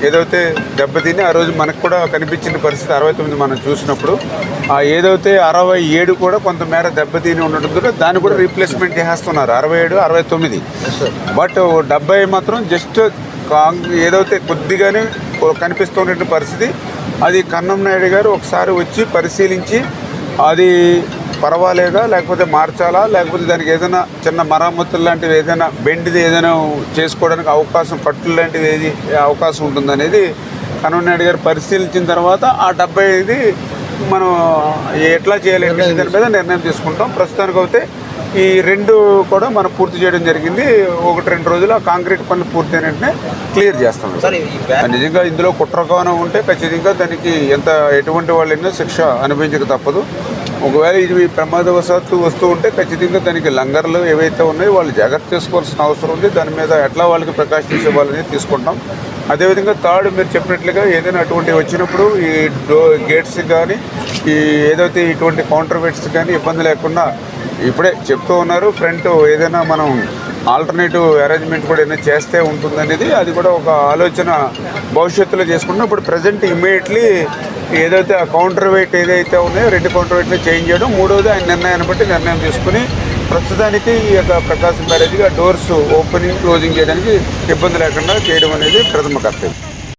ఏదైతే దెబ్బతిని ఆ రోజు మనకు కూడా కనిపించిన పరిస్థితి 69 మనం చూసినప్పుడు ఏదైతే 67 కూడా కొంతమేర దెబ్బతిని ఉండడంతో దాన్ని కూడా రీప్లేస్మెంట్ చేస్తున్నారు 67, 69. బట్ 70 మాత్రం జస్ట్ ఏదైతే కొద్దిగానే కనిపిస్తున్నటువంటి పరిస్థితి. అది కన్నం నాయుడు గారు ఒకసారి వచ్చి పరిశీలించి అది పర్వాలేదా, లేకపోతే మార్చాలా, లేకపోతే దానికి ఏదైనా చిన్న మరమ్మతులు లాంటివి ఏదైనా బెండ్ది ఏదైనా చేసుకోవడానికి అవకాశం, కట్టులు లాంటివి ఏది అవకాశం ఉంటుందనేది కన్నం నాయుడు గారు పరిశీలించిన తర్వాత ఆ 75 మనం ఎట్లా చేయాలి దాని మీద నిర్ణయం తీసుకుంటాం. ప్రస్తుతానికి అయితే ఈ 2 కూడా మనం పూర్తి చేయడం జరిగింది. 1-2 రోజులు ఆ కాంక్రీట్ పనులు పూర్తయిన వెంటనే క్లియర్ చేస్తాం. నిజంగా ఇందులో కుట్రకోణం ఉంటే ఖచ్చితంగా దానికి ఎటువంటి వాళ్ళైనా శిక్ష అనుభవించక తప్పదు. ఒకవేళ ఇది ప్రమాదవశాత్తు వస్తూ ఉంటే ఖచ్చితంగా దానికి లంగర్లు ఏవైతే ఉన్నాయో వాళ్ళు జాగ్రత్త చేసుకోవాల్సిన అవసరం ఉంది. దాని మీద ఎట్లా వాళ్ళకి ప్రికాషన్స్ ఇవ్వాలనేది తీసుకుంటాం. అదేవిధంగా థర్డ్, మీరు చెప్పినట్లుగా ఏదైనా అటువంటివి వచ్చినప్పుడు ఈ గేట్స్ కానీ ఏదైతే ఇటువంటి కౌంటర్ వెయిట్స్ కానీ ఇబ్బంది లేకుండా ఇప్పుడే చెప్తూ ఉన్నారు. ఫ్రంట్ ఏదైనా మనం ఆల్టర్నేటివ్ అరేంజ్మెంట్ కూడా ఏదైనా చేస్తే ఉంటుందనేది, అది కూడా ఒక ఆలోచన భవిష్యత్తులో చేసుకుంటున్నాం. ఇప్పుడు ప్రజెంట్ ఇమ్మీడియట్లీ ఏదైతే ఆ కౌంటర్ వెయిట్ ఏదైతే ఉన్నాయో 2 కౌంటర్ వెయిట్ని చేంజ్ చేయడం, 3వది ఆయన నిర్ణయాన్ని బట్టి నిర్ణయం తీసుకుని ప్రస్తుతానికి ఈ యొక్క ప్రకాశం బ్యారేజ్గా డోర్స్ ఓపెనింగ్ క్లోజింగ్ చేయడానికి ఇబ్బంది లేకుండా చేయడం అనేది ప్రథమ కర్తవ్యం.